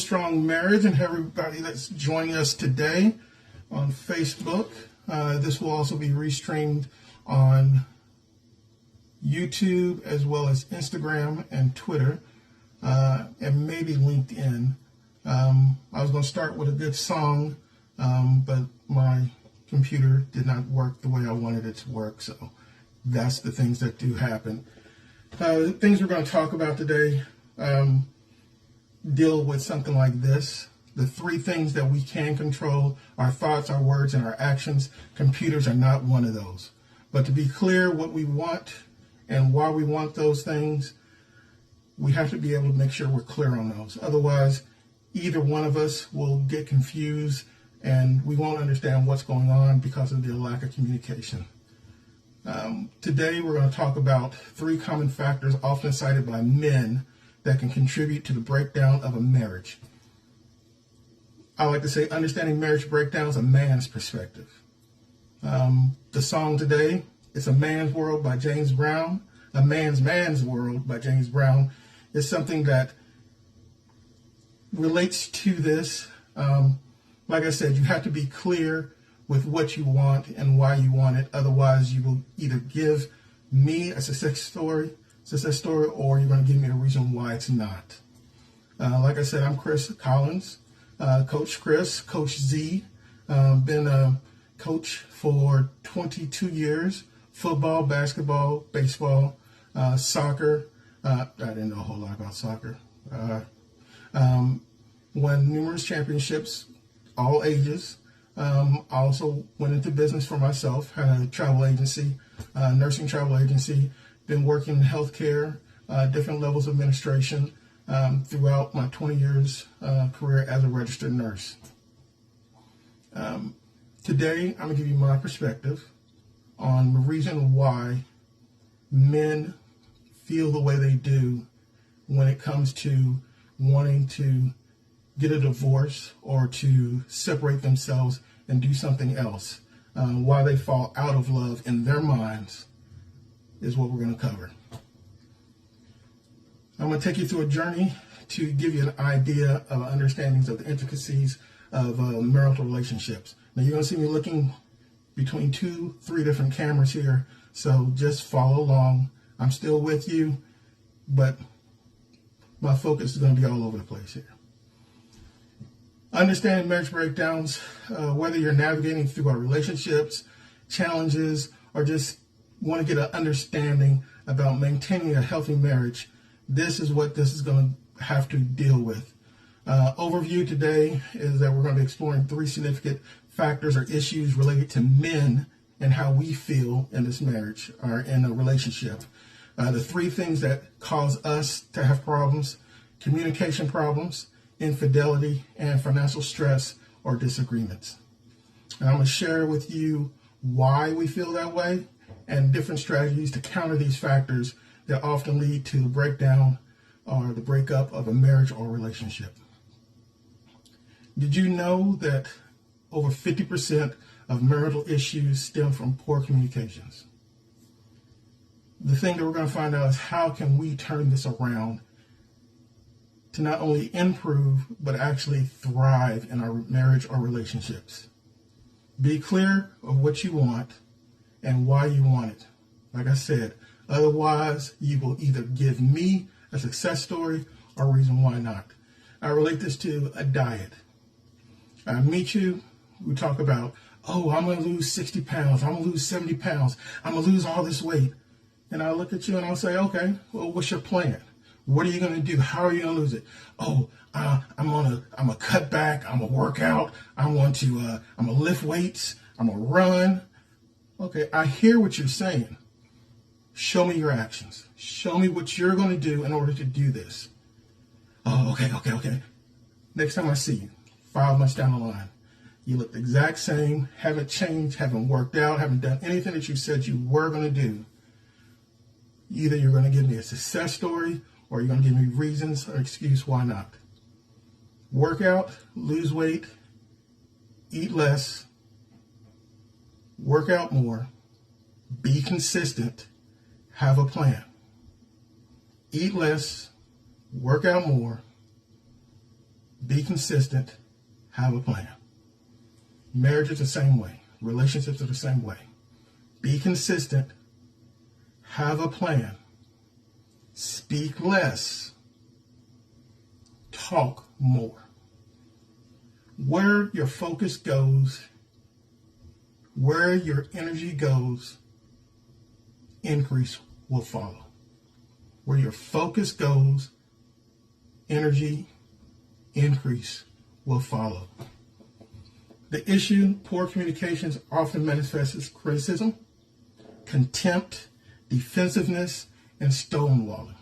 Strong Marriage, and everybody that's joining us today on Facebook. This will also be restreamed on YouTube as well as Instagram and Twitter, and maybe LinkedIn. I was going to start with a good song, but my computer did not work the way I wanted it to work, so that's the things that do happen. The things we're going to talk about today deal with something like this. The three things that we can control: our thoughts, our words, and our actions. Computers are not one of those. But to be clear what we want and why we want those things, we have to be able to make sure we're clear on those. Otherwise, either one of us will get confused and we won't understand what's going on because of the lack of communication. Today, we're going to talk about three common factors often cited by men that can contribute to the breakdown of a marriage. I like to say understanding marriage breakdowns, a man's perspective. The song today, it's A Man's World by James Brown. A Man's World by James Brown is something that relates to this. Like I said, you have to be clear with what you want and why you want it. Otherwise, you will either give me a success story, or you're going to give me a reason why it's not. Like I said, I'm Chris Collins, Coach Chris, Coach Z. Been a coach for 22 years, football, basketball, baseball, soccer. I didn't know a whole lot about soccer. Won numerous championships, all ages. Also went into business for myself, had a travel agency, nursing travel agency. Been working in healthcare, different levels of administration throughout my 20 years career as a registered nurse. Today, I'm going to give you my perspective on the reason why men feel the way they do when it comes to wanting to get a divorce or to separate themselves and do something else. Why they fall out of love in their minds is what we're going to cover. I'm going to take you through a journey to give you an idea of understandings of the intricacies of marital relationships. Now, you're going to see me looking between 2-3 different cameras here, so just follow along. I'm still with you, but my focus is going to be all over the place here. Understanding marriage breakdowns, whether you're navigating through our relationships, challenges, or just want to get an understanding about maintaining a healthy marriage, this is what this is going to have to deal with. Overview today is that we're going to be exploring three significant factors or issues related to men and how we feel in this marriage or in a relationship. The three things that cause us to have problems: communication problems, infidelity, and financial stress or disagreements. And I'm going to share with you why we feel that way and different strategies to counter these factors that often lead to the breakdown or the breakup of a marriage or relationship. Did you know that over 50% of marital issues stem from poor communications? The thing that we're going to find out is how can we turn this around to not only improve, but actually thrive in our marriage or relationships. Be clear of what you want and why you want it. Like I said, otherwise you will either give me a success story or a reason why not. I relate this to a diet. I meet you, we talk about, oh, I'm going to lose 60 pounds, I'm going to lose 70 pounds, I'm going to lose all this weight. And I look at you and I'll say, okay, well, what's your plan? What are you going to do? How are you going to lose it? Oh, I'm going to cut back. I'm going to work out. I'm going to lift weights. I'm going to run. Okay, I hear what you're saying. Show me your actions. Show me what you're going to do in order to do this. Oh, okay. Next time I see you, 5 months down the line, you look the exact same, haven't changed, haven't worked out, haven't done anything that you said you were going to do. Either you're going to give me a success story or you're going to give me reasons or excuse why not. Work out, lose weight, eat less, work out more, be consistent, have a plan. Eat less, work out more, Be consistent. Have a plan. Marriage is the same way. Relationships are the same way. Be consistent. Have a plan. Speak less. Talk more. Where your focus goes, where your energy goes, increase will follow. Where your focus goes, energy, increase will follow. The issue, poor communications, often manifests as criticism, contempt, defensiveness, and stonewalling.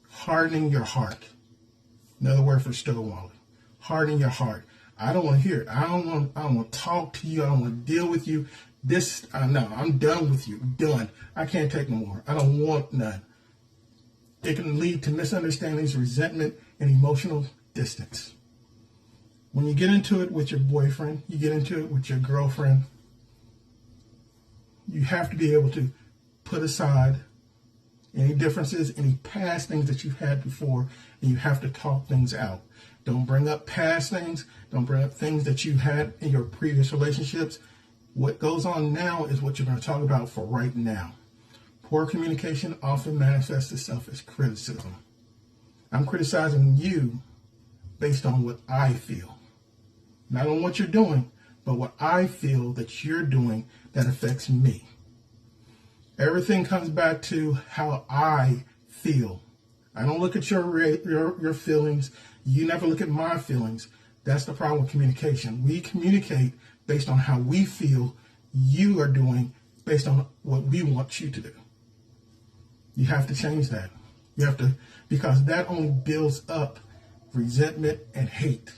Hardening your heart. Another word for stonewalling. Hardening your heart. I don't want to hear it. I don't want to talk to you. I don't want to deal with you. No, I'm done with you. Done. I can't take no more. I don't want none. It can lead to misunderstandings, resentment, and emotional distance. When you get into it with your boyfriend, you get into it with your girlfriend, you have to be able to put aside any differences, any past things that you've had before, and you have to talk things out. Don't bring up past things. Don't bring up things that you had in your previous relationships. What goes on now is what you're going to talk about for right now. Poor communication often manifests itself as criticism. I'm criticizing you based on what I feel. Not on what you're doing, but what I feel that you're doing that affects me. Everything comes back to how I feel. I don't look at your feelings. You never look at my feelings. That's the problem with communication. We communicate based on how we feel. You are doing based on what we want you to do. You have to change that. You have to, because that only builds up resentment and hate.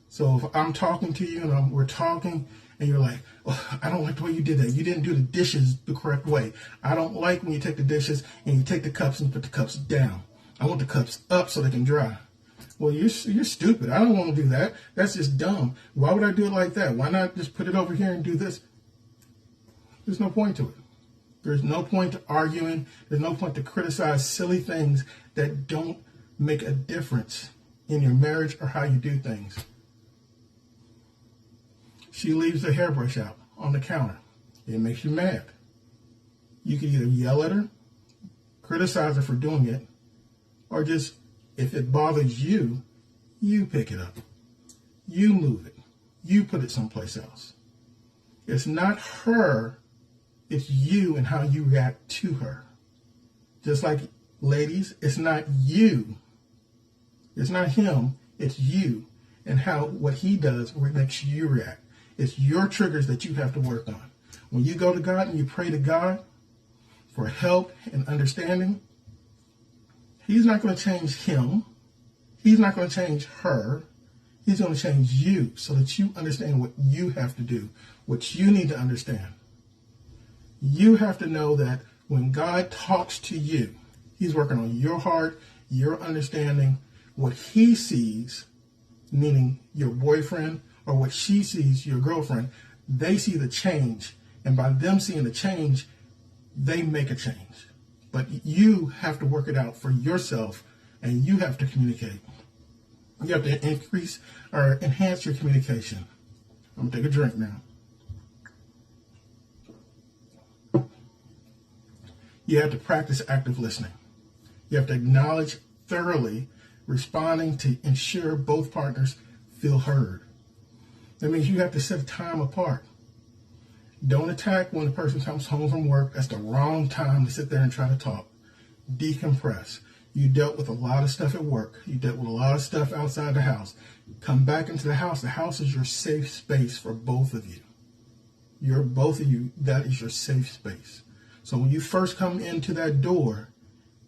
So if I'm talking to you and we're talking and you're like, oh, I don't like the way you did that. You didn't do the dishes the correct way. I don't like when you take the dishes and you take the cups and you put the cups down. I want the cups up so they can dry. Well, you're stupid. I don't want to do that. That's just dumb. Why would I do it like that? Why not just put it over here and do this? There's no point to it. There's no point to arguing. There's no point to criticize silly things that don't make a difference in your marriage or how you do things. She leaves the hairbrush out on the counter. It makes you mad. You can either yell at her, criticize her for doing it, or just, if it bothers you, you pick it up. You move it. You put it someplace else. It's not her, it's you and how you react to her. Just like, ladies, it's not you. It's not him, it's you and how what he does makes you react. It's your triggers that you have to work on. When you go to God and you pray to God for help and understanding, he's not going to change him. He's not going to change her. He's going to change you so that you understand what you have to do, what you need to understand. You have to know that when God talks to you, he's working on your heart, your understanding, what he sees, meaning your boyfriend, or what she sees, your girlfriend. They see the change. And by them seeing the change, they make a change. But you have to work it out for yourself, and you have to communicate. You have to increase or enhance your communication. I'm going to take a drink now. You have to practice active listening. You have to acknowledge thoroughly, responding to ensure both partners feel heard. That means you have to set time apart. Don't attack when the person comes home from work. That's the wrong time to sit there and try to talk. Decompress. You dealt with a lot of stuff at work. You dealt with a lot of stuff outside the house. Come back into the house. The house is your safe space for both of you. That is your safe space. So when you first come into that door,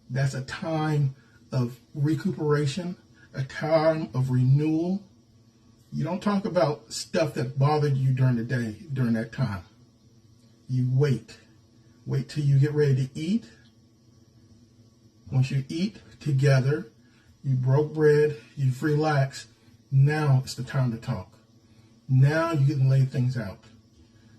that's a time of recuperation, a time of renewal. You don't talk about stuff that bothered you during the day, during that time. You wait. Wait till you get ready to eat. Once you eat together, you broke bread, you've relaxed. Now it's the time to talk. Now you can lay things out.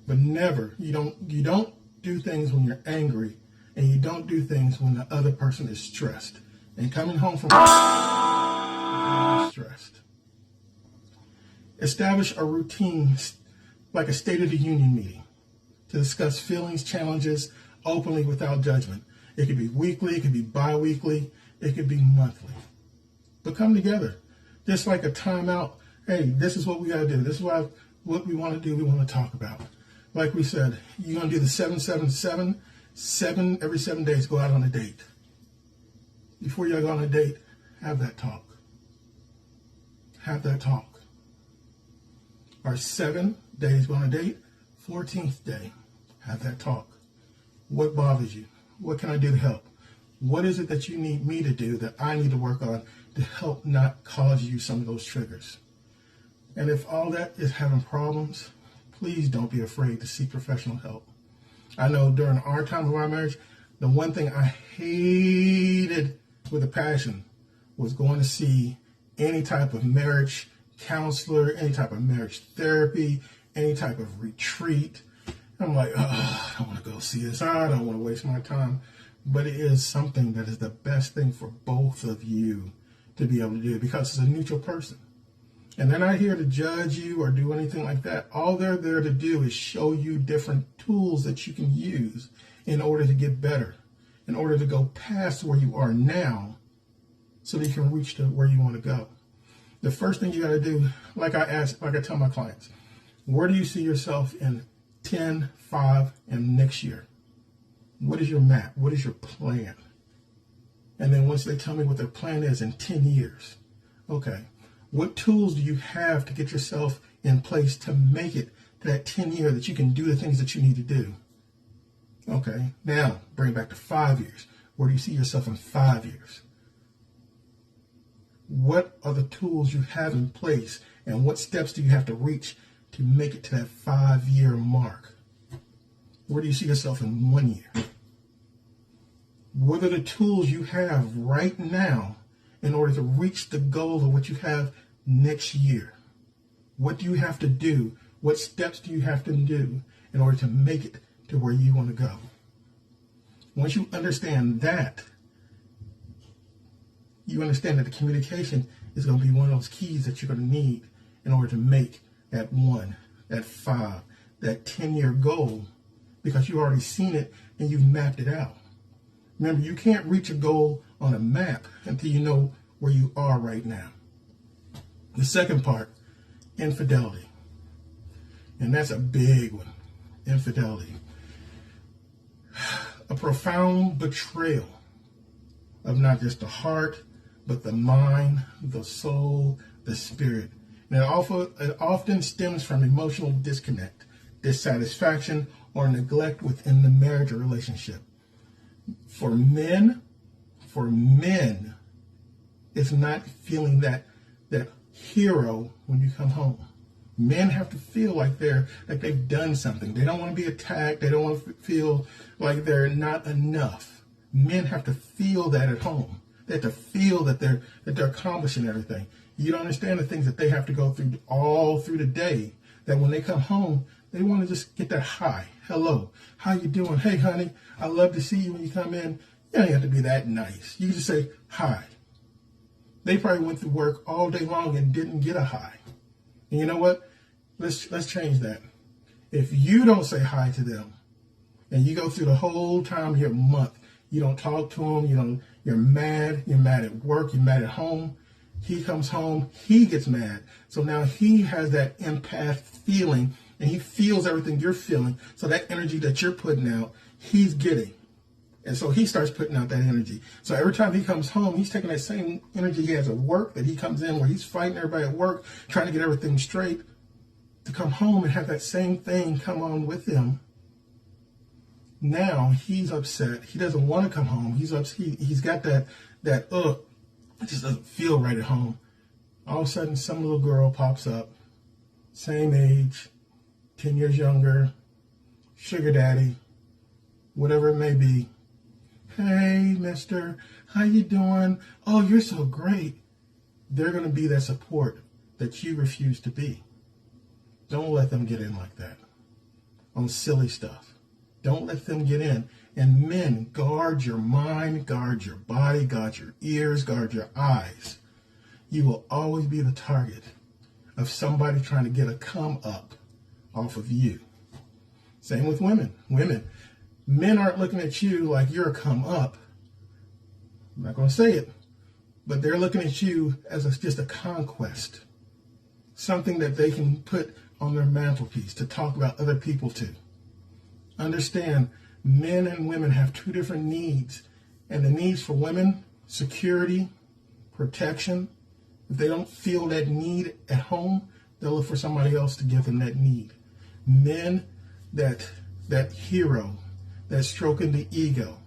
But never, you don't do things when you're angry, and you don't do things when the other person is stressed. and coming home from stressed. Establish a routine like a State of the Union meeting to discuss feelings, challenges openly without judgment. It could be weekly, it could be bi-weekly, it could be monthly. But come together, just like a timeout. Hey, this is what we got to do. This is what we want to do, we want to talk about. Like we said, you're going to do the 7-7-7, every 7 days, go out on a date. Before y'all go on a date, have that talk. Have that talk. Or 7 days, go on a date, 14th day, have that talk. What bothers you? What can I do to help? What is it that you need me to do that I need to work on to help not cause you some of those triggers? And if all that is having problems, please don't be afraid to seek professional help. I know during our time of our marriage, the one thing I hated with a passion was going to see any type of marriage counselor, any type of marriage therapy, any type of retreat. I'm like, oh, I don't want to go see this. I don't want to waste my time. But it is something that is the best thing for both of you to be able to do because it's a neutral person. And they're not here to judge you or do anything like that. All they're there to do is show you different tools that you can use in order to get better, in order to go past where you are now so that you can reach to where you want to go. The first thing you got to do, like I tell my clients, where do you see yourself in 10, 5, and next year? What is your map? What is your plan? And then once they tell me what their plan is in 10 years, okay, what tools do you have to get yourself in place to make it to that 10 year that you can do the things that you need to do? Okay, now bring it back to 5 years. Where do you see yourself in 5 years? What are the tools you have in place and what steps do you have to reach to make it to that 5 year mark? Where do you see yourself in 1 year? What are the tools you have right now in order to reach the goal of what you have next year? What do you have to do? What steps do you have to do in order to make it to where you want to go? Once you understand that, you understand that the communication is going to be one of those keys that you're going to need in order to make that 1, that 5, that 10-year goal, because you've already seen it and you've mapped it out. Remember, you can't reach a goal on a map until you know where you are right now. The second part, infidelity. And that's a big one, infidelity. A profound betrayal of not just the heart, but the mind, the soul, the spirit. And it often stems from emotional disconnect, dissatisfaction, or neglect within the marriage or relationship. For men, it's not feeling that hero when you come home. Men have to feel like they've done something. They don't want to be attacked. They don't want to feel like they're not enough. Men have to feel that at home. They have to feel that they're accomplishing everything. You don't understand the things that they have to go through all through the day, that when they come home, they want to just get that hi. Hello. How you doing? Hey, honey, I love to see you when you come in. You don't have to be that nice. You just say hi. They probably went through work all day long and didn't get a hi. And you know what? Let's change that. If you don't say hi to them, and you go through the whole time, your month, you don't talk to them, you're mad at work, you're mad at home. He comes home, he gets mad. So now he has that empath feeling, and he feels everything you're feeling. So that energy that you're putting out, he's getting. And so he starts putting out that energy. So every time he comes home, he's taking that same energy he has at work, that he comes in where he's fighting everybody at work, trying to get everything straight, to come home and have that same thing come on with him. Now he's upset. He doesn't want to come home. He's got that it just doesn't feel right at home. All of a sudden, some little girl pops up, same age, 10 years younger, sugar daddy, whatever it may be. Hey, mister, how you doing? Oh, you're so great. They're going to be that support that you refuse to be. Don't let them get in like that on silly stuff. Don't let them get in And men, guard your mind, guard your body, guard your ears, guard your eyes. You will always be the target of somebody trying to get a come up off of you. Same with women. Men aren't looking at you like you're a come up. I'm not going to say it, but they're looking at you as just a conquest, something that they can put on their mantelpiece to talk about other people to. Understand, men and women have two different needs, and the needs for women, security, protection. If they don't feel that need at home, they'll look for somebody else to give them that need. Men, that hero, that stroking the ego,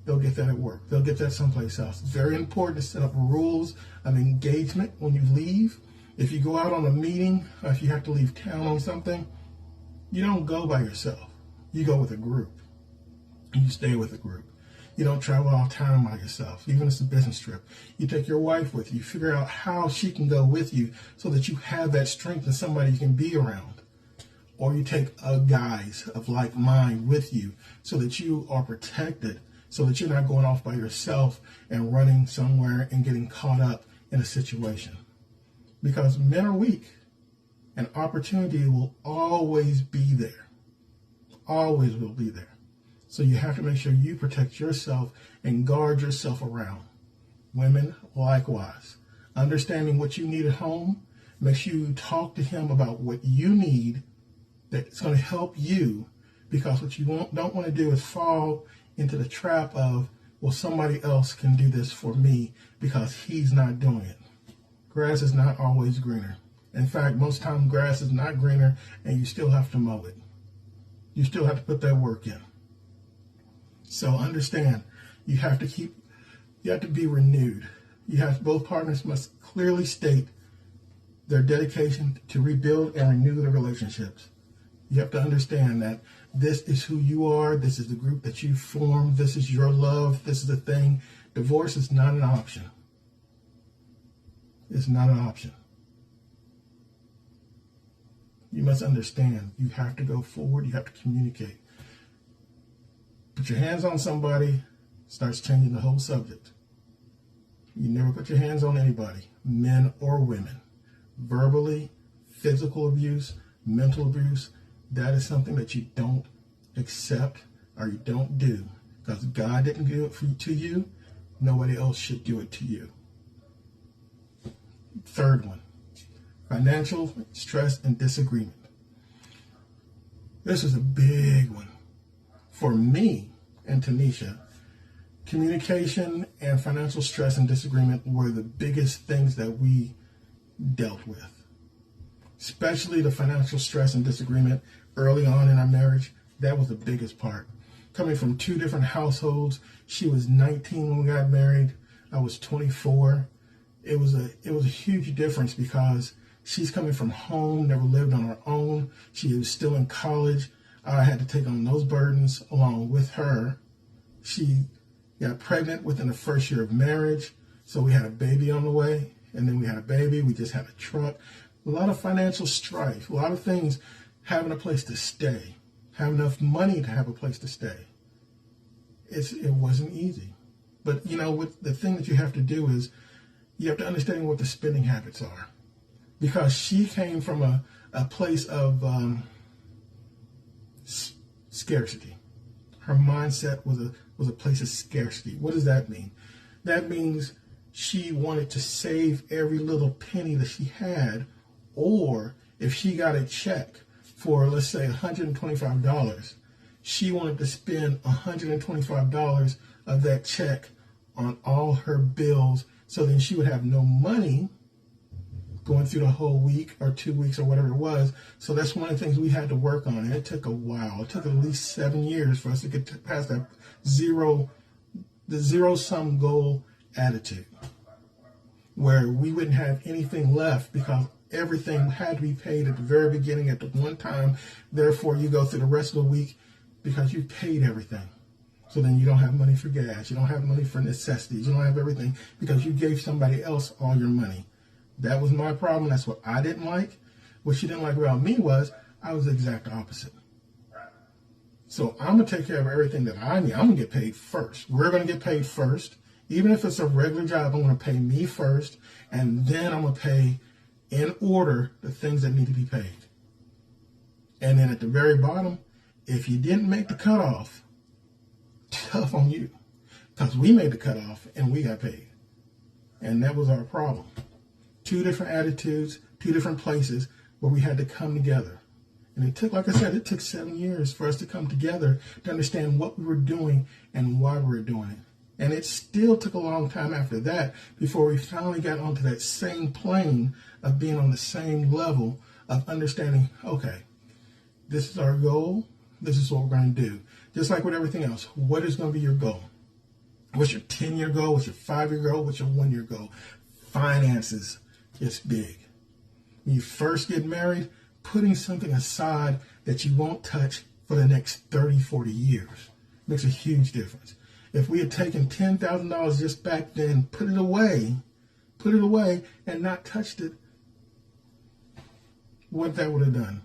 they'll get that at work. They'll get that someplace else. It's very important to set up rules of engagement when you leave. If you go out on a meeting, or if you have to leave town on something, you don't go by yourself. You go with a group. You stay with a group. You don't travel all the time by yourself, even if it's a business trip. You take your wife with you. You figure out how she can go with you so that you have that strength and somebody you can be around. Or you take guys of like mind with you so that you are protected, so that you're not going off by yourself and running somewhere and getting caught up in a situation. Because men are weak, and opportunity will always be there. Always will be there. So you have to make sure you protect yourself and guard yourself around. Women, likewise. Understanding what you need at home, make sure you talk to him about what you need that's going to help you, because what you don't want to do is fall into the trap of, well, somebody else can do this for me because he's not doing it. Grass is not always greener. In fact, most times grass is not greener, and you still have to mow it. You still have to put that work in. So understand, you have to be renewed. Both partners must clearly state their dedication to rebuild and renew their relationships. You have to understand that this is who you are. This is the group that you formed. This is your love. This is the thing. Divorce is not an option. It's not an option. You must understand. You have to go forward. You have to communicate. Put your hands on somebody, starts changing the whole subject. You never put your hands on anybody, men or women. Verbally, physical abuse, mental abuse, that is something that you don't accept or you don't do. Because God didn't do it to you, nobody else should do it to you. Third one, financial stress and disagreement. This is a big one. For me and Tanisha, communication and financial stress and disagreement were the biggest things that we dealt with. Especially the financial stress and disagreement early on in our marriage, that was the biggest part. Coming from two different households, she was 19 when we got married, I was 24. It was a huge difference because she's coming from home, never lived on her own. She was still in college. I had to take on those burdens along with her. She got pregnant within the first year of marriage, so we had a baby on the way, and then we had a baby. We just had a truck. A lot of financial strife, a lot of things, having a place to stay, having enough money to have a place to stay. It wasn't easy. But, the thing that you have to do is you have to understand what the spending habits are. Because she came from a place of scarcity. Her mindset was a place of scarcity. What does that mean? That means she wanted to save every little penny that she had, or if she got a check for, let's say, $125, she wanted to spend $125 of that check on all her bills, so then she would have no money going through the whole week or 2 weeks or whatever it was. So that's one of the things we had to work on. And it took a while. It took at least 7 years for us to get past that zero-sum goal attitude, where we wouldn't have anything left because everything had to be paid at the very beginning at the one time. Therefore, you go through the rest of the week because you paid everything. So then you don't have money for gas. You don't have money for necessities. You don't have everything because you gave somebody else all your money. That was my problem. That's what I didn't like. What she didn't like about me was I was the exact opposite. So I'm going to take care of everything that I need. I'm going to get paid first. We're going to get paid first. Even if it's a regular job, I'm going to pay me first. And then I'm going to pay in order the things that need to be paid. And then at the very bottom, if you didn't make the cutoff, tough on you. Because we made the cutoff and we got paid. And that was our problem. Two different attitudes, two different places where we had to come together. And it took, like I said, it took 7 years for us to come together to understand what we were doing and why we were doing it. And it still took a long time after that before we finally got onto that same plane of being on the same level of understanding, okay, this is our goal. This is what we're going to do. Just like with everything else, what is going to be your goal? What's your 10-year goal? What's your 5-year goal? What's your 1-year goal? Finances is big. When you first get married, putting something aside that you won't touch for the next 30, 40 years makes a huge difference. If we had taken $10,000 just back then, put it away, and not touched it, what that would have done.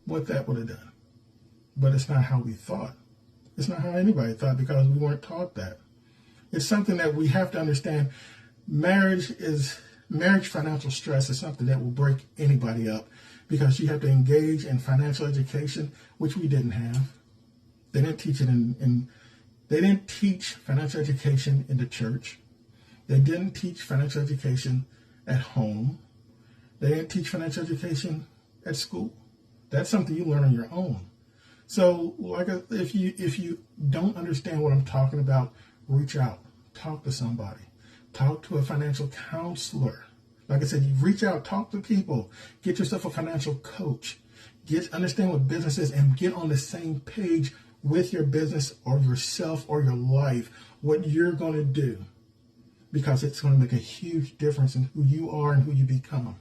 But it's not how we thought. It's not how anybody thought because we weren't taught that. It's something that we have to understand. Marriage financial stress is something that will break anybody up because you have to engage in financial education, which we didn't have. They didn't teach it they didn't teach financial education in the church. They didn't teach financial education at home. They didn't teach financial education at school. That's something you learn on your own. So, if you don't understand what I'm talking about, reach out, talk to somebody, talk to a financial counselor. Like I said, you reach out, talk to people, get yourself a financial coach, understand what business is, and get on the same page with your business or yourself or your life, what you're going to do, because it's going to make a huge difference in who you are and who you become.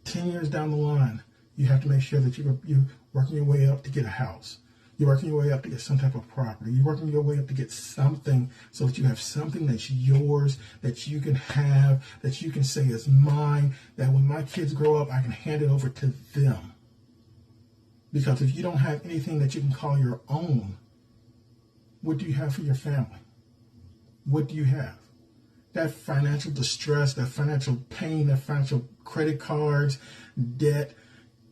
10 years down the line, you have to make sure that you're working your way up to get a house. You're working your way up to get some type of property. You're working your way up to get something so that you have something that's yours, that you can have, that you can say is mine, that when my kids grow up, I can hand it over to them. Because if you don't have anything that you can call your own, what do you have for your family? What do you have? That financial distress, that financial pain, that financial credit cards, debt,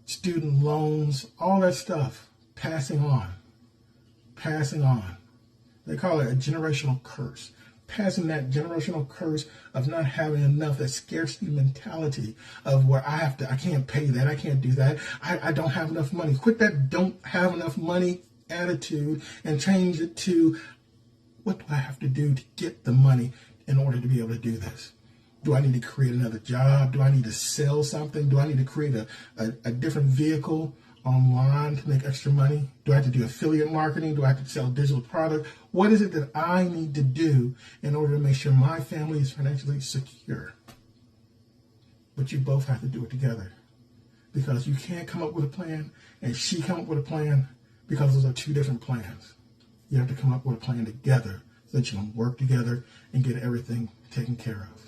student loans, all that stuff, passing on. They call it a generational curse. Passing that generational curse of not having enough, that scarcity mentality of where I can't pay that, I can't do that, I don't have enough money. Quit that don't have enough money attitude and change it to, what do I have to do to get the money in order to be able to do this? Do I need to create another job? Do I need to sell something? Do I need to create a different vehicle online to make extra money? Do I have to do affiliate marketing? Do I have to sell digital product? What is it that I need to do in order to make sure my family is financially secure? But you both have to do it together, because you can't come up with a plan and she come up with a plan, because those are two different plans. You have to come up with a plan together so that you can work together and get everything taken care of.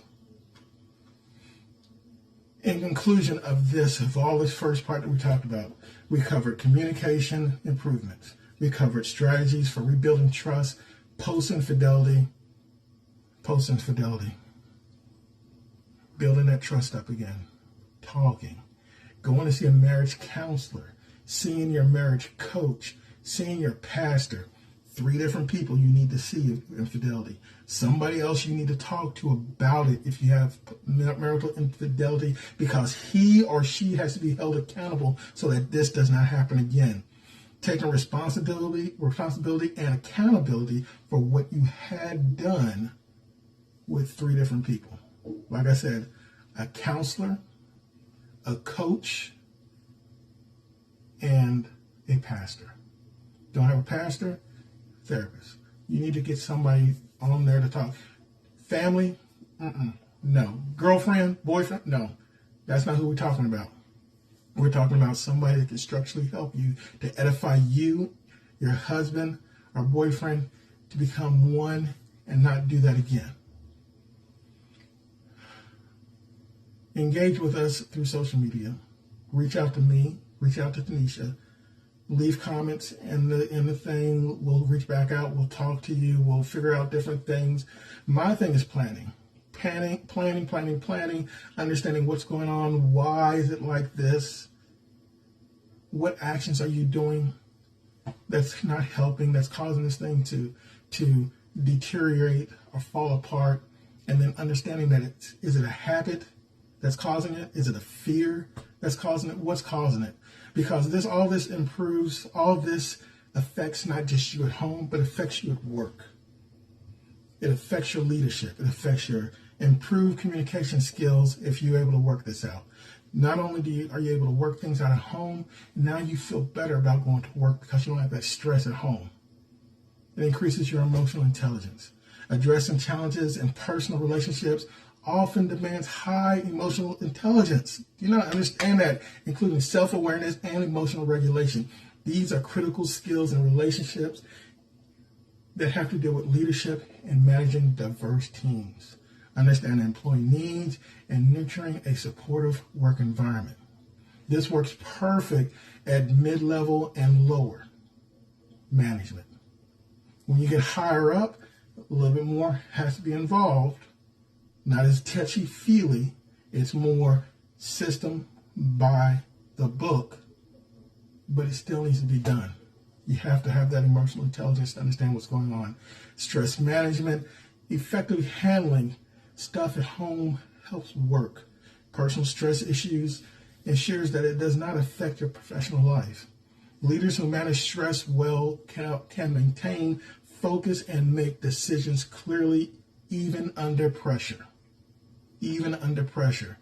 In conclusion of all this first part that we talked about, we covered communication improvements. We covered strategies for rebuilding trust, post-infidelity, building that trust up again, talking, going to see a marriage counselor, seeing your marriage coach, seeing your pastor. 3 different people you need to see infidelity. Somebody else you need to talk to about it if you have marital infidelity, because he or she has to be held accountable so that this does not happen again. Taking responsibility and accountability for what you had done with 3 different people. Like I said, a counselor, a coach, and a pastor. Don't have a pastor? Therapist. You need to get somebody on there to talk. Family? No. Girlfriend? Boyfriend? No. That's not who we're talking about. We're talking about somebody that can structurally help you to edify you, your husband or boyfriend, to become one and not do that again. Engage with us through social media. Reach out to me. Reach out to Tanisha. leave comments in the thing. We'll reach back out. We'll talk to you. We'll figure out different things. My thing is planning, understanding what's going on. Why is it like this? What actions are you doing that's not helping, that's causing this thing to deteriorate or fall apart? And then understanding that is it a habit that's causing it? Is it a fear that's causing it? What's causing it? Because all this improves, all this affects not just you at home, but affects you at work. It affects your leadership. It affects your improved communication skills if you're able to work this out. Not only are you able to work things out at home, now you feel better about going to work because you don't have that stress at home. It increases your emotional intelligence. Addressing challenges in personal relationships often demands high emotional intelligence. You know, understand that, including self-awareness and emotional regulation. These are critical skills in relationships that have to deal with leadership and managing diverse teams. Understanding employee needs and nurturing a supportive work environment. This works perfect at mid-level and lower management. When you get higher up, a little bit more has to be involved. Not as touchy-feely. It's more system by the book, but it still needs to be done. You have to have that emotional intelligence to understand what's going on. Stress management, effectively handling stuff at home helps work. Personal stress issues ensures that it does not affect your professional life. Leaders who manage stress well can maintain focus and make decisions clearly, even under pressure. Even under pressure.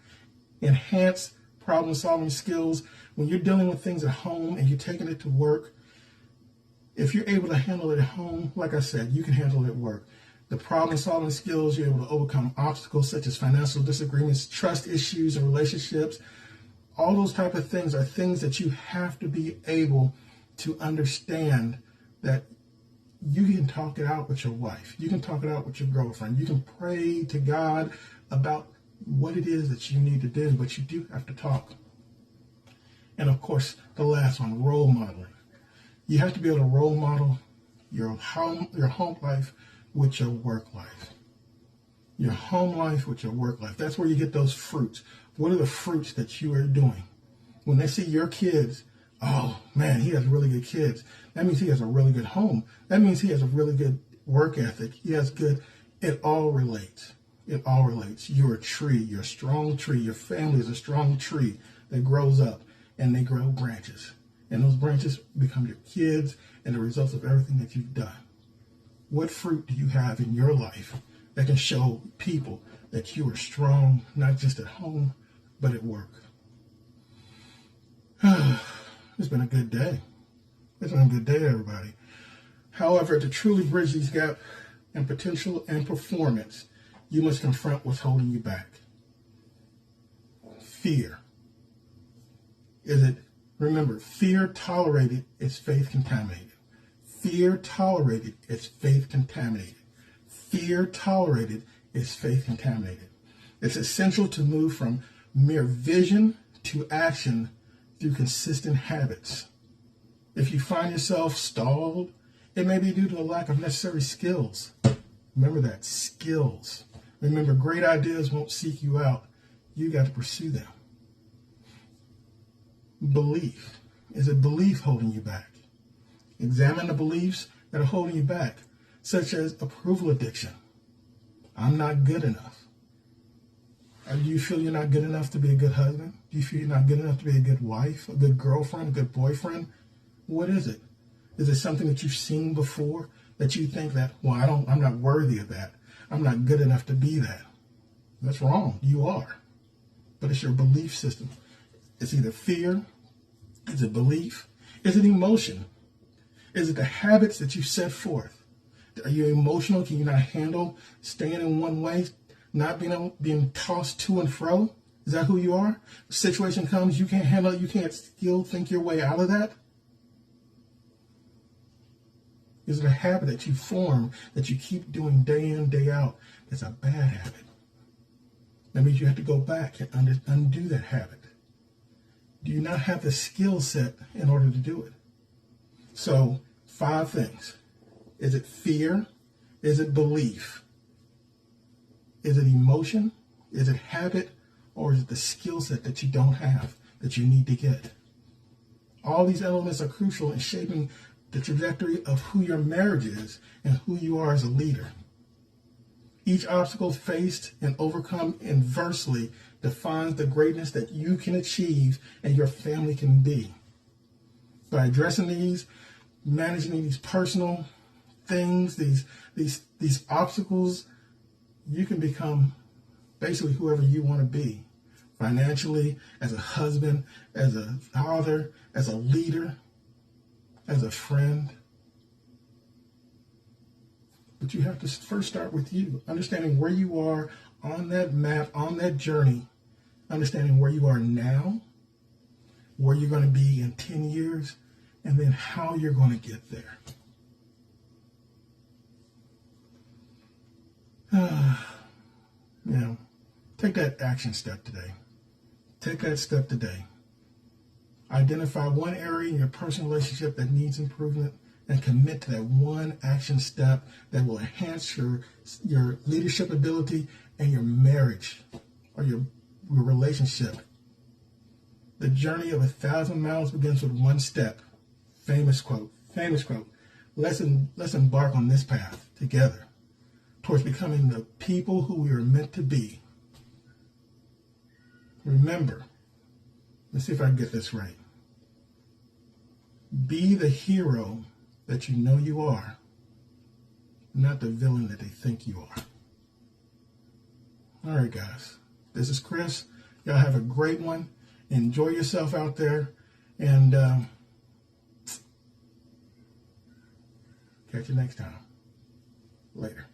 Enhance problem-solving skills. When you're dealing with things at home and you're taking it to work, if you're able to handle it at home, like I said, you can handle it at work. The problem-solving skills, you're able to overcome obstacles such as financial disagreements, trust issues in relationships. All those type of things are things that you have to be able to understand, that you can talk it out with your wife. You can talk it out with your girlfriend. You can pray to God about what it is that you need to do, but you do have to talk. And of course, the last one, role modeling. You have to be able to role model your home life with your work life. Your home life with your work life. That's where you get those fruits. What are the fruits that you are doing? When they see your kids, oh man, he has really good kids. That means he has a really good home. That means he has a really good work ethic. He has good, it all relates. It all relates. You're a tree. You're a strong tree. Your family is a strong tree that grows up and they grow branches. And those branches become your kids and the results of everything that you've done. What fruit do you have in your life that can show people that you are strong, not just at home, but at work? It's been a good day. It's been a good day, everybody. However, to truly bridge these gaps in potential and performance, you must confront what's holding you back. Fear. Remember, fear tolerated is faith contaminated. Fear tolerated is faith contaminated. Fear tolerated is faith contaminated. It's essential to move from mere vision to action through consistent habits. If you find yourself stalled, it may be due to a lack of necessary skills. Remember that, skills. Remember, great ideas won't seek you out. You got to pursue them. Belief. Is it belief holding you back? Examine the beliefs that are holding you back, such as approval addiction. I'm not good enough. Do you feel you're not good enough to be a good husband? Do you feel you're not good enough to be a good wife, a good girlfriend, a good boyfriend? What is it? Is it something that you've seen before that you think that, well, I'm not worthy of that. I'm not good enough to be that. That's wrong. You are. But it's your belief system. It's either fear. Is it belief? Is it emotion? Is it the habits that you set forth? Are you emotional? Can you not handle staying in one way, not being tossed to and fro? Is that who you are? The situation comes, you can't handle it, you can't still think your way out of that? Is it a habit that you form, that you keep doing day in, day out? That's a bad habit. That means you have to go back and undo that habit. Do you not have the skill set in order to do it? So 5 things. Is it fear? Is it belief? Is it emotion? Is it habit? Or is it the skill set that you don't have that you need to get? All these elements are crucial in shaping the trajectory of who your marriage is and who you are as a leader. Each obstacle faced and overcome inversely defines the greatness that you can achieve and your family can be. By addressing these, managing these personal things, these obstacles, you can become basically whoever you want to be. Financially, as a husband, as a father, as a leader, as a friend. But you have to first start with you, understanding where you are on that map, on that journey, understanding where you are now, where you're going to be in 10 years, and then how you're going to get there. Take that action step today. Take that step today. Identify one area in your personal relationship that needs improvement and commit to that one action step that will enhance your leadership ability and your marriage or your relationship. The journey of 1,000 miles begins with one step. Famous quote. Let's embark on this path together towards becoming the people who we are meant to be. Remember, let's see if I can get this right. Be the hero that you know you are, not the villain that they think you are. All right, guys. This is Chris. Y'all have a great one. Enjoy yourself out there. And catch you next time. Later.